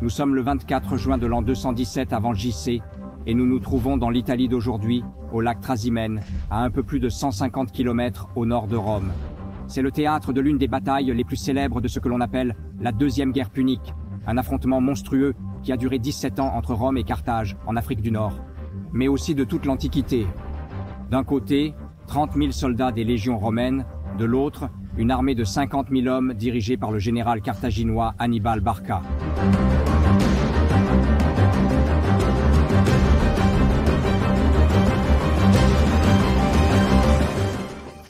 Nous sommes le 24 juin de l'an 217 avant JC et nous nous trouvons dans l'Italie d'aujourd'hui, au lac Trasimène, à un peu plus de 150 km au nord de Rome. C'est le théâtre de l'une des batailles les plus célèbres de ce que l'on appelle la Deuxième Guerre punique, un affrontement monstrueux qui a duré 17 ans entre Rome et Carthage, en Afrique du Nord, mais aussi de toute l'Antiquité. D'un côté, 30 000 soldats des légions romaines, de l'autre, une armée de 50 000 hommes dirigée par le général carthaginois Hannibal Barca.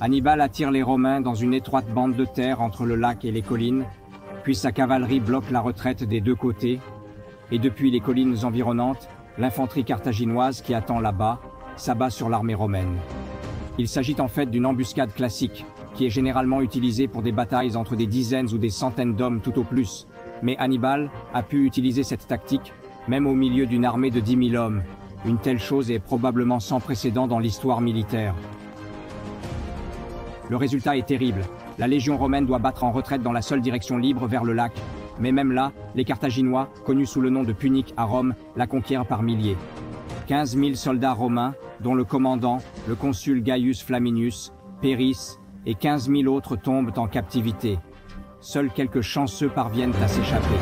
Hannibal attire les Romains dans une étroite bande de terre entre le lac et les collines, puis sa cavalerie bloque la retraite des deux côtés, et depuis les collines environnantes, l'infanterie carthaginoise qui attend là-bas s'abat sur l'armée romaine. Il s'agit en fait d'une embuscade classique, qui est généralement utilisée pour des batailles entre des dizaines ou des centaines d'hommes tout au plus, mais Hannibal a pu utiliser cette tactique, même au milieu d'une armée de 10 000 hommes. Une telle chose est probablement sans précédent dans l'histoire militaire. Le résultat est terrible. La légion romaine doit battre en retraite dans la seule direction libre vers le lac. Mais même là, les Carthaginois, connus sous le nom de Puniques à Rome, la conquièrent par milliers. 15 000 soldats romains, dont le commandant, le consul Gaius Flaminius, périssent, et 15 000 autres tombent en captivité. Seuls quelques chanceux parviennent à s'échapper.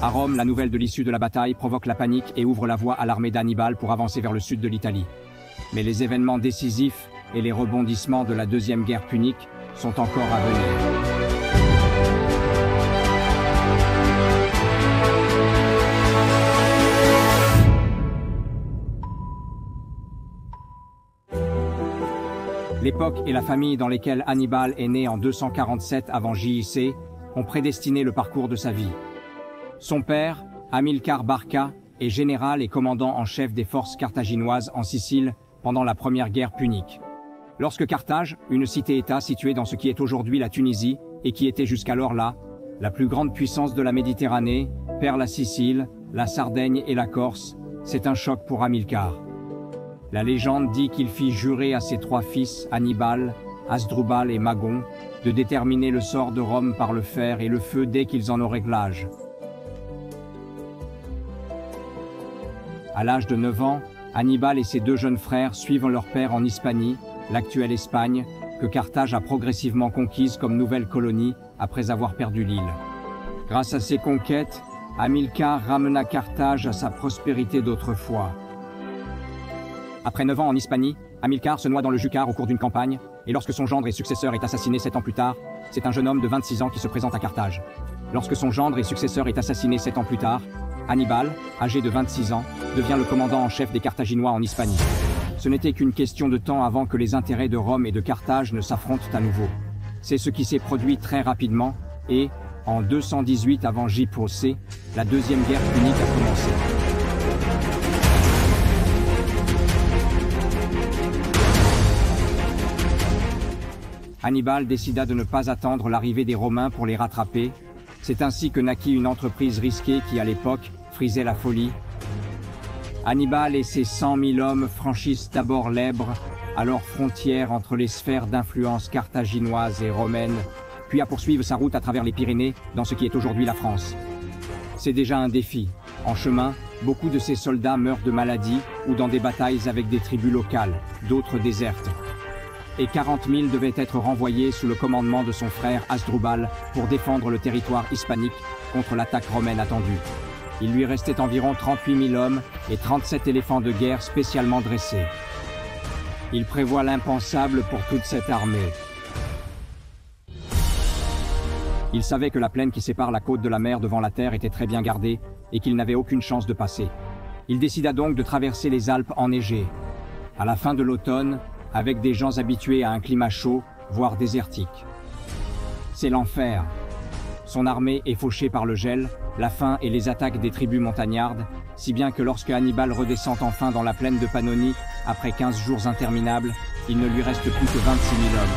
À Rome, la nouvelle de l'issue de la bataille provoque la panique et ouvre la voie à l'armée d'Hannibal pour avancer vers le sud de l'Italie. Mais les événements décisifs et les rebondissements de la Deuxième Guerre punique sont encore à venir. L'époque et la famille dans lesquelles Hannibal est né en 247 avant JC ont prédestiné le parcours de sa vie. Son père, Hamilcar Barca, est général et commandant en chef des forces carthaginoises en Sicile pendant la première guerre punique. Lorsque Carthage, une cité-État située dans ce qui est aujourd'hui la Tunisie et qui était jusqu'alors là, la plus grande puissance de la Méditerranée, perd la Sicile, la Sardaigne et la Corse, c'est un choc pour Hamilcar. La légende dit qu'il fit jurer à ses trois fils, Hannibal, Hasdrubal et Magon, de déterminer le sort de Rome par le fer et le feu dès qu'ils en auraient l'âge. À l'âge de 9 ans, Hannibal et ses deux jeunes frères suivent leur père en Hispanie, l'actuelle Espagne, que Carthage a progressivement conquise comme nouvelle colonie après avoir perdu l'île. Grâce à ces conquêtes, Hamilcar ramena Carthage à sa prospérité d'autrefois. Après 9 ans en Hispanie, Hamilcar se noie dans le Júcar au cours d'une campagne, et lorsque son gendre et successeur est assassiné 7 ans plus tard, c'est un jeune homme de 26 ans qui se présente à Carthage. Lorsque son gendre et successeur est assassiné 7 ans plus tard, Hannibal, âgé de 26 ans, devient le commandant en chef des Carthaginois en Hispanie. Ce n'était qu'une question de temps avant que les intérêts de Rome et de Carthage ne s'affrontent à nouveau. C'est ce qui s'est produit très rapidement et, en 218 avant JC, la Deuxième Guerre punique a commencé. Hannibal décida de ne pas attendre l'arrivée des Romains pour les rattraper. C'est ainsi que naquit une entreprise risquée qui, à l'époque, frisait la folie. Hannibal et ses 100 000 hommes franchissent d'abord l'Èbre, alors frontière entre les sphères d'influence carthaginoise et romaine, puis à poursuivre sa route à travers les Pyrénées, dans ce qui est aujourd'hui la France. C'est déjà un défi. En chemin, beaucoup de ces soldats meurent de maladie ou dans des batailles avec des tribus locales, d'autres désertent. Et 40 000 devaient être renvoyés sous le commandement de son frère Hasdrubal pour défendre le territoire hispanique contre l'attaque romaine attendue. Il lui restait environ 38 000 hommes et 37 éléphants de guerre spécialement dressés. Il prévoit l'impensable pour toute cette armée. Il savait que la plaine qui sépare la côte de la mer devant la terre était très bien gardée et qu'il n'avait aucune chance de passer. Il décida donc de traverser les Alpes enneigées. À la fin de l'automne, avec des gens habitués à un climat chaud, voire désertique. C'est l'enfer. Son armée est fauchée par le gel, la faim et les attaques des tribus montagnardes, si bien que lorsque Hannibal redescend enfin dans la plaine de Pannonie, après 15 jours interminables, il ne lui reste plus que 26 000 hommes.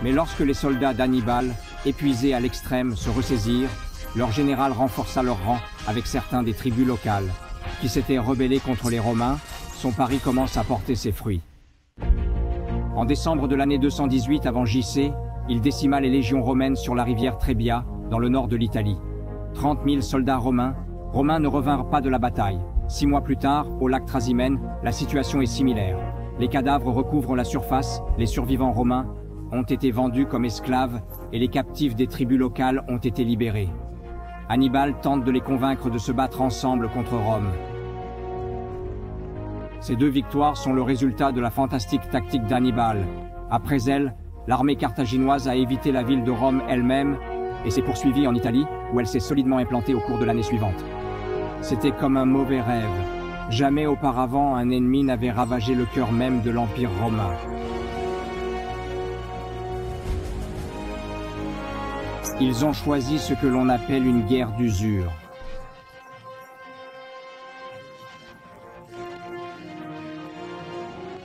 Mais lorsque les soldats d'Hannibal, épuisés à l'extrême, se ressaisirent, leur général renforça leur rang avec certains des tribus locales, qui s'étaient rebellés contre les Romains. Son pari commence à porter ses fruits. En décembre de l'année 218 avant JC, il décima les légions romaines sur la rivière Trebia, dans le nord de l'Italie. 30 000 soldats romains ne revinrent pas de la bataille. 6 mois plus tard, au lac Trasimène, la situation est similaire. Les cadavres recouvrent la surface, les survivants romains ont été vendus comme esclaves et les captifs des tribus locales ont été libérés. Hannibal tente de les convaincre de se battre ensemble contre Rome. Ces 2 victoires sont le résultat de la fantastique tactique d'Hannibal. Après elle, l'armée carthaginoise a évité la ville de Rome elle-même et s'est poursuivie en Italie, où elle s'est solidement implantée au cours de l'année suivante. C'était comme un mauvais rêve. Jamais auparavant un ennemi n'avait ravagé le cœur même de l'Empire romain. Ils ont choisi ce que l'on appelle une guerre d'usure.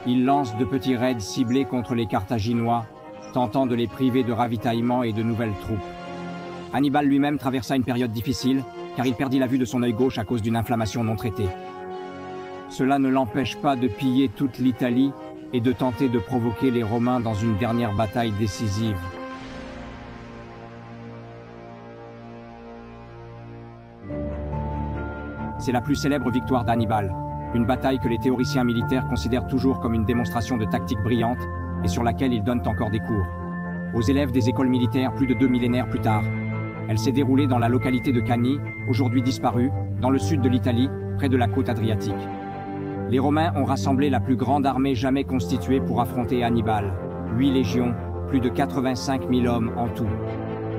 Ils lancent de petits raids ciblés contre les Carthaginois, tentant de les priver de ravitaillement et de nouvelles troupes. Hannibal lui-même traversa une période difficile, car il perdit la vue de son œil gauche à cause d'une inflammation non traitée. Cela ne l'empêche pas de piller toute l'Italie et de tenter de provoquer les Romains dans une dernière bataille décisive. C'est la plus célèbre victoire d'Hannibal, une bataille que les théoriciens militaires considèrent toujours comme une démonstration de tactique brillante et sur laquelle ils donnent encore des cours. Aux élèves des écoles militaires plus de 2 millénaires plus tard. Elle s'est déroulée dans la localité de Cani, aujourd'hui disparue, dans le sud de l'Italie, près de la côte adriatique. Les Romains ont rassemblé la plus grande armée jamais constituée pour affronter Hannibal. 8 légions, plus de 85 000 hommes en tout.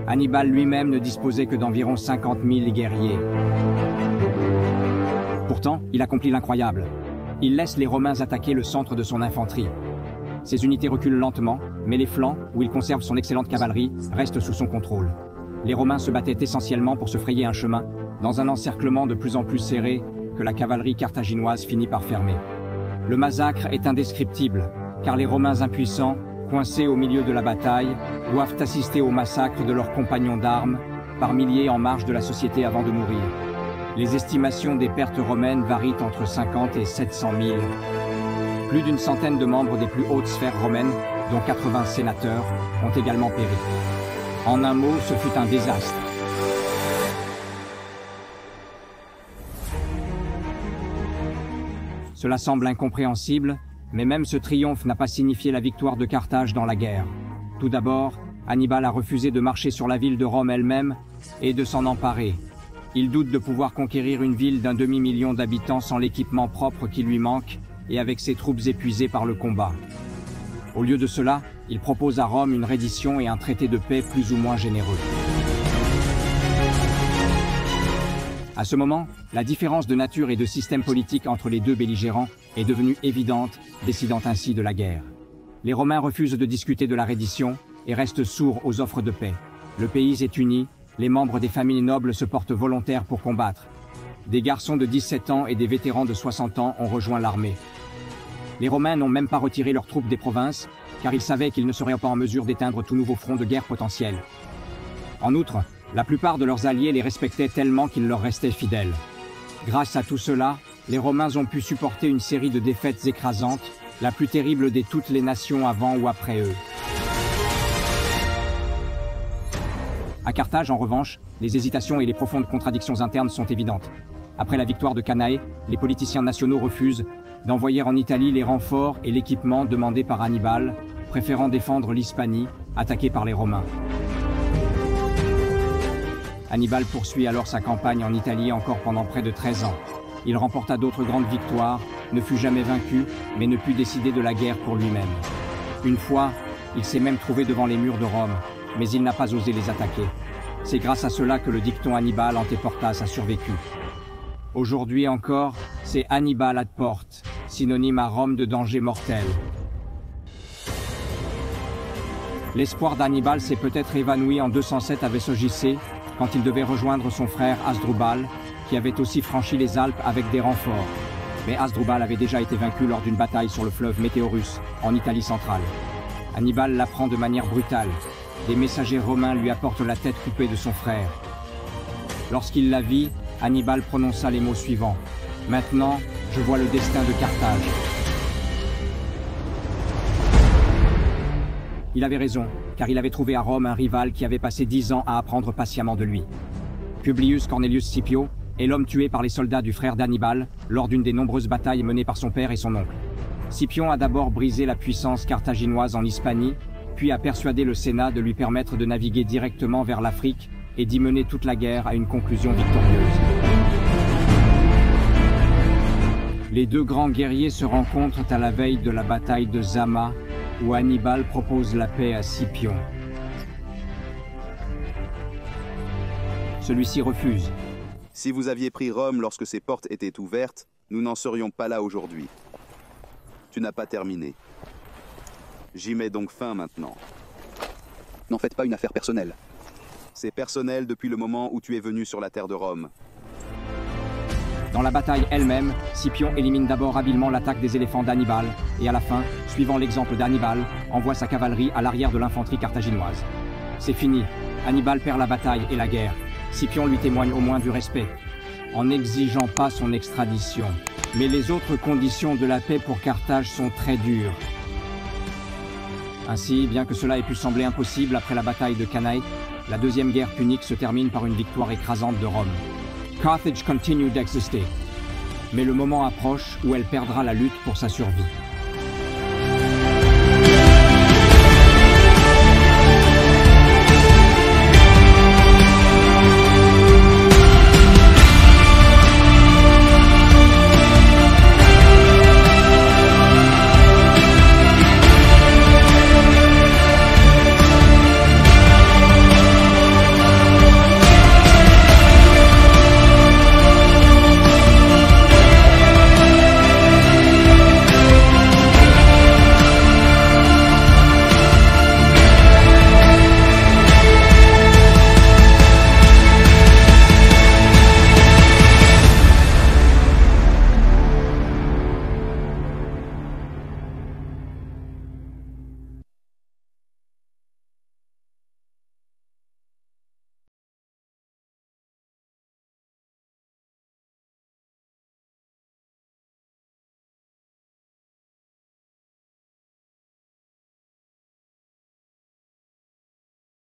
Hannibal lui-même ne disposait que d'environ 50 000 guerriers. Pourtant, il accomplit l'incroyable. Il laisse les Romains attaquer le centre de son infanterie. Ses unités reculent lentement, mais les flancs, où il conserve son excellente cavalerie, restent sous son contrôle. Les Romains se battaient essentiellement pour se frayer un chemin, dans un encerclement de plus en plus serré que la cavalerie carthaginoise finit par fermer. Le massacre est indescriptible, car les Romains impuissants, coincés au milieu de la bataille, doivent assister au massacre de leurs compagnons d'armes, par milliers en marge de la société avant de mourir. Les estimations des pertes romaines varient entre 50 et 700 000. Plus d'une centaine de membres des plus hautes sphères romaines, dont 80 sénateurs, ont également péri. En un mot, ce fut un désastre. Cela semble incompréhensible, mais même ce triomphe n'a pas signifié la victoire de Carthage dans la guerre. Tout d'abord, Hannibal a refusé de marcher sur la ville de Rome elle-même et de s'en emparer. Il doute de pouvoir conquérir une ville d'un demi-million d'habitants sans l'équipement propre qui lui manque et avec ses troupes épuisées par le combat. Au lieu de cela, il propose à Rome une reddition et un traité de paix plus ou moins généreux. À ce moment, la différence de nature et de système politique entre les 2 belligérants est devenue évidente, décidant ainsi de la guerre. Les Romains refusent de discuter de la reddition et restent sourds aux offres de paix. Le pays est uni, les membres des familles nobles se portent volontaires pour combattre. Des garçons de 17 ans et des vétérans de 60 ans ont rejoint l'armée. Les Romains n'ont même pas retiré leurs troupes des provinces, car ils savaient qu'ils ne seraient pas en mesure d'éteindre tout nouveau front de guerre potentiel. En outre, la plupart de leurs alliés les respectaient tellement qu'ils leur restaient fidèles. Grâce à tout cela, les Romains ont pu supporter une série de défaites écrasantes, la plus terrible de toutes les nations avant ou après eux. À Carthage, en revanche, les hésitations et les profondes contradictions internes sont évidentes. Après la victoire de Cannae, les politiciens nationaux refusent d'envoyer en Italie les renforts et l'équipement demandés par Hannibal, préférant défendre l'Hispanie, attaquée par les Romains. Hannibal poursuit alors sa campagne en Italie encore pendant près de 13 ans. Il remporta d'autres grandes victoires, ne fut jamais vaincu, mais ne put décider de la guerre pour lui-même. Une fois, il s'est même trouvé devant les murs de Rome, mais il n'a pas osé les attaquer. C'est grâce à cela que le dicton Hannibal Anteportas a survécu. Aujourd'hui encore, c'est Hannibal ad porte, synonyme à Rome de danger mortel. L'espoir d'Hannibal s'est peut-être évanoui en 207 à Vessogicée, quand il devait rejoindre son frère Hasdrubal, qui avait aussi franchi les Alpes avec des renforts. Mais Hasdrubal avait déjà été vaincu lors d'une bataille sur le fleuve Météorus, en Italie centrale. Hannibal l'apprend de manière brutale. Des messagers romains lui apportent la tête coupée de son frère. Lorsqu'il la vit, Hannibal prononça les mots suivants. « Maintenant, je vois le destin de Carthage. » Il avait raison, car il avait trouvé à Rome un rival qui avait passé 10 ans à apprendre patiemment de lui. Publius Cornelius Scipio est l'homme tué par les soldats du frère d'Hannibal lors d'une des nombreuses batailles menées par son père et son oncle. Scipion a d'abord brisé la puissance carthaginoise en Hispanie, puis a persuadé le Sénat de lui permettre de naviguer directement vers l'Afrique et d'y mener toute la guerre à une conclusion victorieuse. Les deux grands guerriers se rencontrent à la veille de la bataille de Zama, où Hannibal propose la paix à Scipion. Celui-ci refuse. Si vous aviez pris Rome lorsque ses portes étaient ouvertes, nous n'en serions pas là aujourd'hui. Tu n'as pas terminé. J'y mets donc fin maintenant. N'en faites pas une affaire personnelle. C'est personnel depuis le moment où tu es venu sur la terre de Rome. Dans la bataille elle-même, Scipion élimine d'abord habilement l'attaque des éléphants d'Hannibal et à la fin, suivant l'exemple d'Hannibal, envoie sa cavalerie à l'arrière de l'infanterie carthaginoise. C'est fini. Hannibal perd la bataille et la guerre. Scipion lui témoigne au moins du respect, en n'exigeant pas son extradition. Mais les autres conditions de la paix pour Carthage sont très dures. Ainsi, bien que cela ait pu sembler impossible après la bataille de Cannae, la deuxième guerre punique se termine par une victoire écrasante de Rome. Carthage continue d'exister, mais le moment approche où elle perdra la lutte pour sa survie.